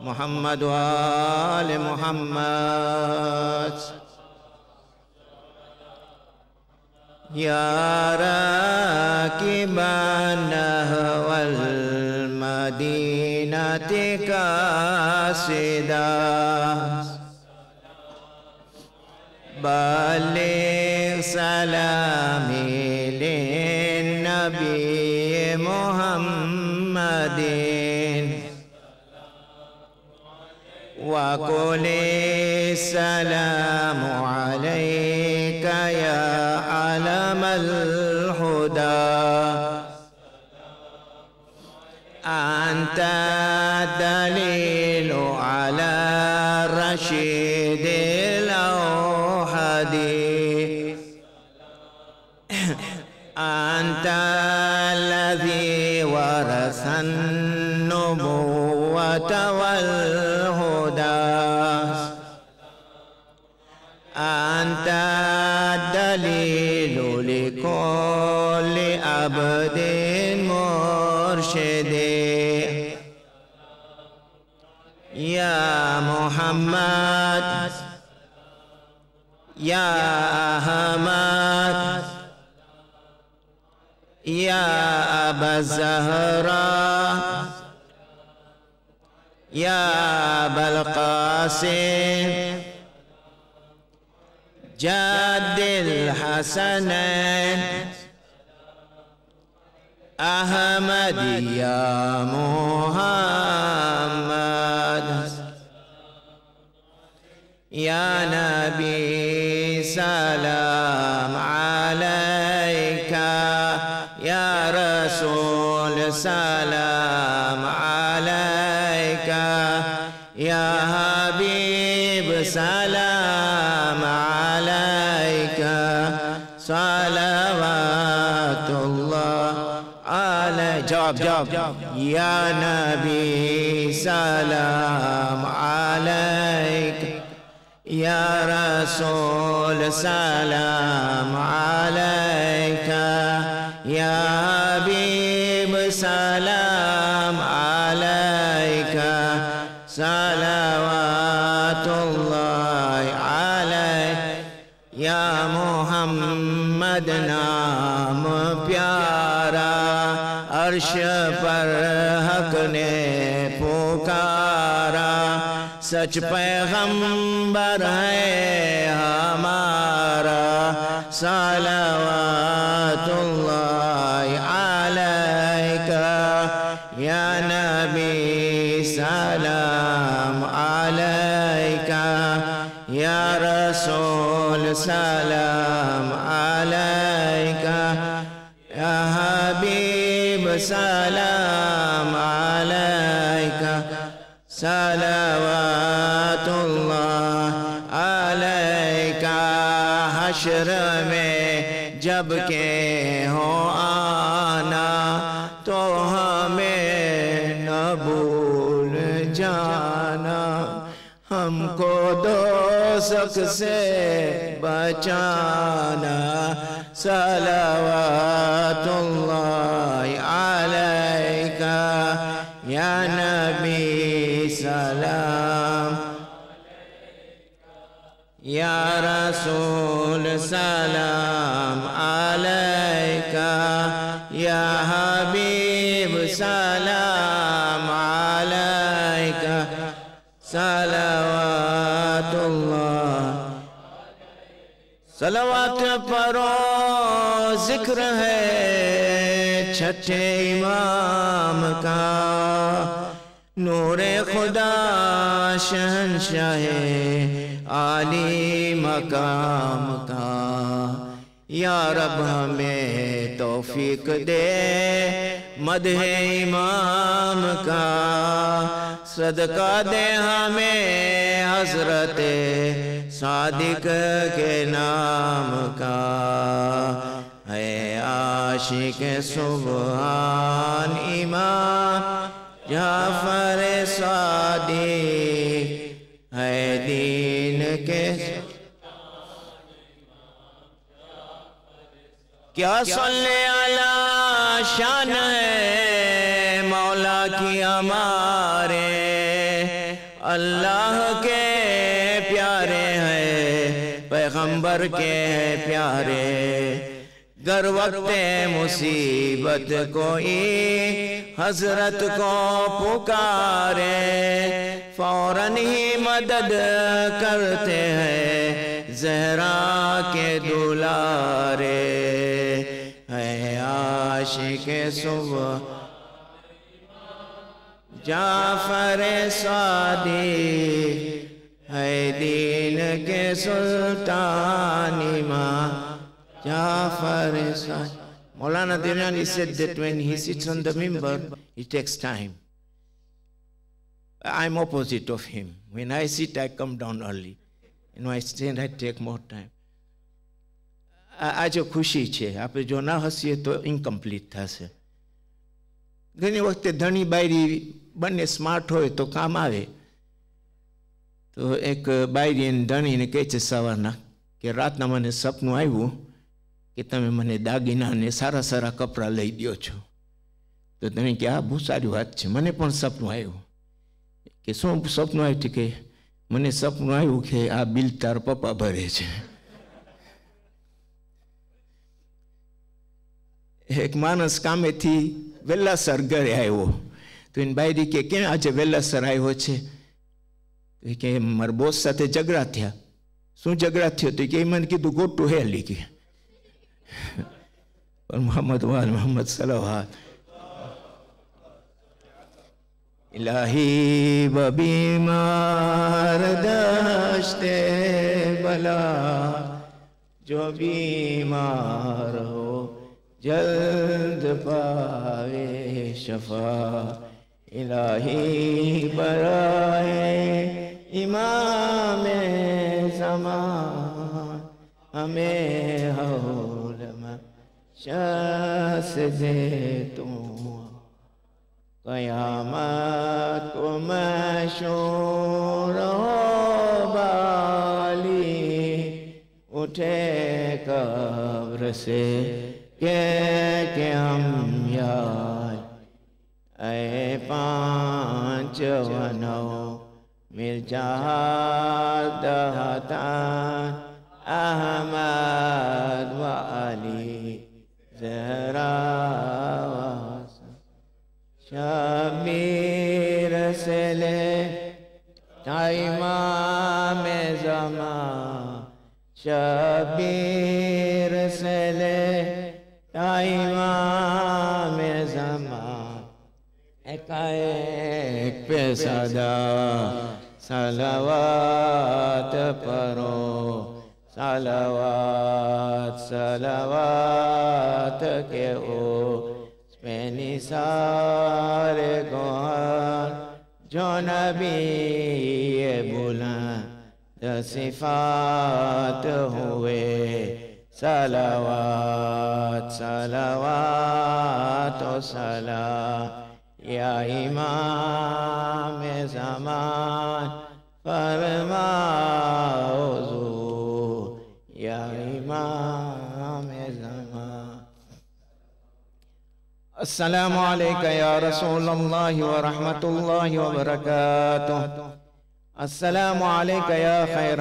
मुहम्मद व आले मुहम्मद। या राकिबन नहवल मदीनति कासिदा बल्लिग सलामी लिन्नबी मुहम्मदिन वकुले सलामु अलैका या अलमल हुदा अंता दलीलु अला रशीदिल औहदी अंता लज़ी वरसन नुबुव्वत वल हुदा अंता दलीलु लिकुल्लि अब्दिन मुर्शिदे या मुहम्मद या अहमद या अबा ज़हरा या अबल क़ासिम जद्दिल हसनैन अहमद या मुहम्मद या नबी सलाम अलैका या रसूल सलाम अलैका या हबीब सलाम अलैका सलावतुल्लाह अलैका। जवाब या नबी सलाम अलैका या रसूल सलाम अलैका या हबीब सलाम अलैका सलावतुल्लाह अलैका या मुहम्मद नाम प्यारा अर्श पर हक ने पुकारा सच पैगंबर है हमारा सलावतुल्लाह अलैका या नबी सलाम अलैका या रसूल सलाम अलैका या हबीब सलाम अलैका सलावतुल्लाह अलैका। हश्र में जब के हो आना तो हमें न भूल जाना हमको दोज़ख से बचाना सलावतुल्लाह अलैका या नबी सलाम या रसूल सलाम अलैका या हबीब सलाम अलैका सलावतुल्लाह। सलावत पढ़ो जिक्र है छठे इमाम का नूरे खुदा शहंशाहे आली मकाम का या रब हमें तौफीक दे मदहे इमाम का सदका दे हमें हजरत सादिक के नाम का है आशिक सुभान इमाम जाफर सादिक है दीन के क्या सल्ले अला शान है मौला की हमारे अल्लाह के प्यारे हैं, पैगंबर के प्यारे। गर वक्ते मुसीबत कोई हजरत को पुकारे, फौरन ही मदद करते हैं ज़हरा के दुलारे। है आशिक़े सुबह जाफर सादिक, है दीन के सुल्तान इमाम Jafar Sadiq. Maulana Dirani said that when he sits on the mimbar, it takes time. I'm opposite of him. When I sit, I come down early. I stand, I take more time. આજે ખુશી છે, આપણે જો ના હસીએ તો incomplete થશે. ઘણી વખતે ધણી બાયરી બંને સ્માર્ટ હોય તો કામ આવે. તો એક બાયરી અને ધણીને કહે છે સવારના કે રાતના મને સપનું આવ્યું કે તમે મને દાગીના અને સારા સારા કપડાં લઈ દો છો. તો ધણી કે આ બહુ સારી વાત છે, મને પણ સપનું આવ્યું. કે શું સપનું આવ્યું? કે મને સપનું આવ્યું કે આ બિલ તારા પપ્પા ભરે છે. એક માણસ કામેથી વેલાસર ઘરે આવ્યો તો એની બાયરી કે કેમ આજે વેલાસર આવ્યો છે? કે મારા બોસ સાથે ઝઘડા થયા. શું ઝઘડા થયો? તો કે મને કીધું ગોટું હેલી કે मोहम्मद वाल मोहम्मद सलावत इलाही बीमार दश्ते बला, जो बीमार हो जल्द पावे शफा। इलाही बराए इमाम ज़मान, हमें हौल शास दे तू। क़यामत को मशहूर हो बाली, उठे कब्र से के हम यार। ऐ पांच वनो मिर्जा दहतान, अहमद व अली ज़हरा शबीर से ले इमाम ज़मान, शबीर से ले इमाम ज़मान। एक पे सदा सलावत पढ़ो, सलावत सलावत के ओ निसारे गौर, जो नबी बुलंद सिफात हुए। सलावत सलावत ओ सलाम या इमाम ज़मान, फरमाओ या इमाम ज़मान। अस्सलामु अलैका या रसूलल्लाह व रहमतुल्लाहि व बरकातुहू। अस्सलामु अलैका या खैर